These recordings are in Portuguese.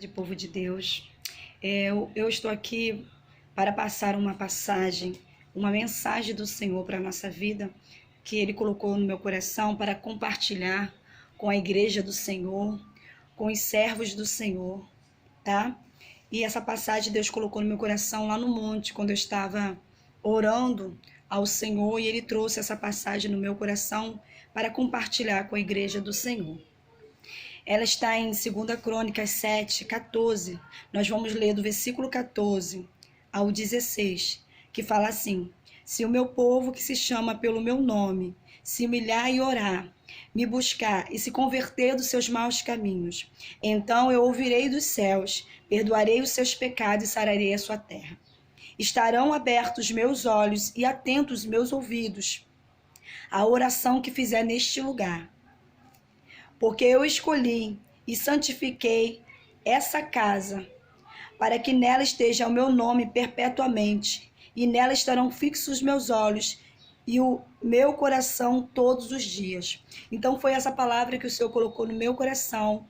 tarde, povo de Deus. Eu estou aqui para passar uma passagem, uma mensagem do Senhor para a nossa vida, que Ele colocou no meu coração para compartilhar com a igreja do Senhor, com os servos do Senhor, tá? E essa passagem Deus colocou no meu coração lá no monte, quando eu estava orando ao Senhor, e Ele trouxe essa passagem no meu coração para compartilhar com a igreja do Senhor. Ela está em 2 Crônicas 7, 14. Nós vamos ler do versículo 14 ao 16, que fala assim: se o meu povo que se chama pelo meu nome se humilhar e orar, me buscar e se converter dos seus maus caminhos, então eu ouvirei dos céus, perdoarei os seus pecados e sararei a sua terra. Estarão abertos meus olhos e atentos meus ouvidos à oração que fizer neste lugar. Porque eu escolhi e santifiquei essa casa, para que nela esteja o meu nome perpetuamente, e nela estarão fixos os meus olhos e o meu coração todos os dias. Então foi essa palavra que o Senhor colocou no meu coração,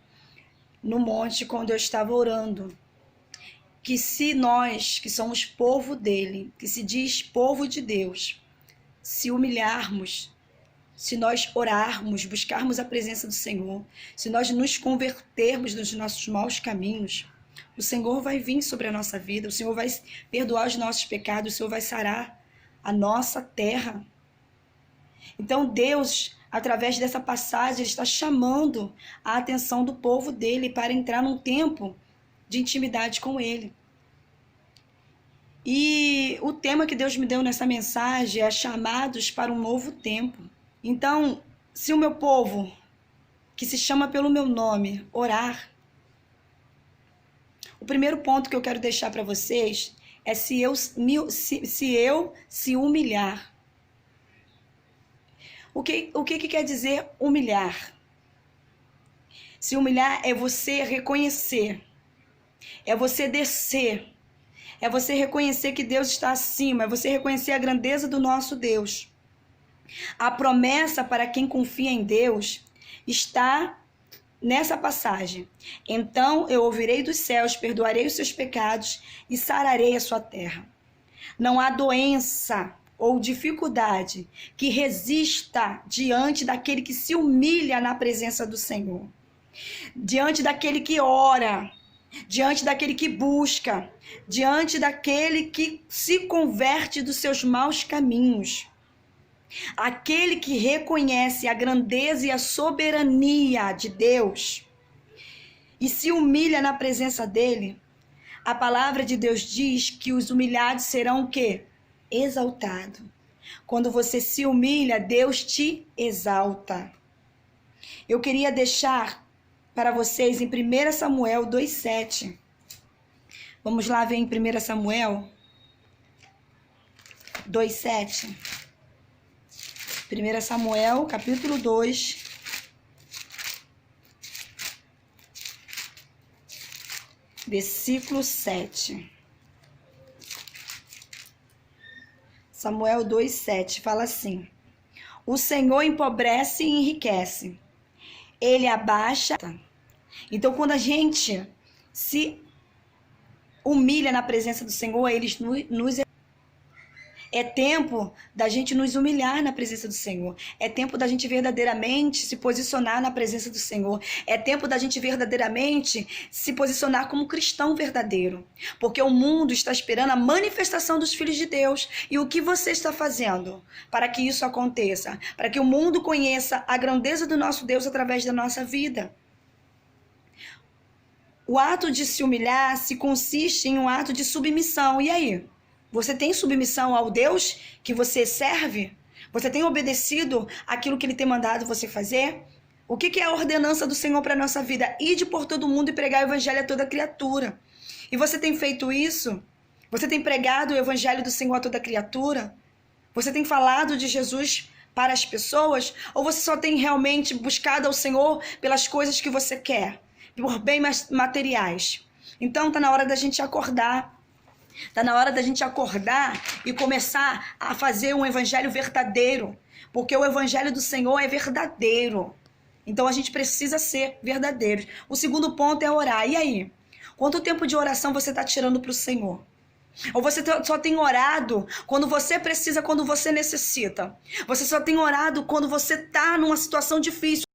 no monte, quando eu estava orando. Que se nós, que somos povo dele, que se diz povo de Deus, se humilharmos, se nós orarmos, buscarmos a presença do Senhor, se nós nos convertermos dos nossos maus caminhos, o Senhor vai vir sobre a nossa vida, o Senhor vai perdoar os nossos pecados, o Senhor vai sarar a nossa terra. Então Deus, através dessa passagem, está chamando a atenção do povo dele para entrar num tempo de intimidade com ele. E o tema que Deus me deu nessa mensagem é chamados para um novo tempo. Então, se o meu povo, que se chama pelo meu nome, orar, o primeiro ponto que eu quero deixar para vocês é se eu se humilhar. O que quer dizer humilhar? Se humilhar é você reconhecer, é você descer, é você reconhecer que Deus está acima, é você reconhecer a grandeza do nosso Deus. A promessa para quem confia em Deus está nessa passagem. Então eu ouvirei dos céus, perdoarei os seus pecados e sararei a sua terra. Não há doença ou dificuldade que resista diante daquele que se humilha na presença do Senhor. Diante daquele que ora, diante daquele que busca, diante daquele que se converte dos seus maus caminhos. Aquele que reconhece a grandeza e a soberania de Deus e se humilha na presença dele, a palavra de Deus diz que os humilhados serão o quê? Exaltados. Quando você se humilha, Deus te exalta. Eu queria deixar para vocês em 1 Samuel 2,7. Vamos lá ver em 1 Samuel 2,7. 1 Samuel, capítulo 2, versículo 7. Samuel 2,7 fala assim: o Senhor empobrece e enriquece, Ele abaixa. Então, quando a gente se humilha na presença do Senhor, Ele nos é tempo da gente nos humilhar na presença do Senhor. É tempo da gente verdadeiramente se posicionar na presença do Senhor. É tempo da gente verdadeiramente se posicionar como cristão verdadeiro. Porque o mundo está esperando a manifestação dos filhos de Deus. E o que você está fazendo para que isso aconteça? Para que o mundo conheça a grandeza do nosso Deus através da nossa vida. O ato de se humilhar se consiste em um ato de submissão. E aí? Você tem submissão ao Deus que você serve? Você tem obedecido aquilo que Ele tem mandado você fazer? O que é a ordenança do Senhor para a nossa vida? Ide por todo mundo e pregar o evangelho a toda criatura. E você tem feito isso? Você tem pregado o evangelho do Senhor a toda criatura? Você tem falado de Jesus para as pessoas? Ou você só tem realmente buscado ao Senhor pelas coisas que você quer? Por bens materiais? Então está na hora da gente acordar. Está na hora da gente acordar e começar a fazer um evangelho verdadeiro. Porque o evangelho do Senhor é verdadeiro. Então a gente precisa ser verdadeiros. O segundo ponto é orar. E aí? Quanto tempo de oração você está tirando para o Senhor? Ou você só tem orado quando você precisa, quando você necessita? Você só tem orado quando você está numa situação difícil?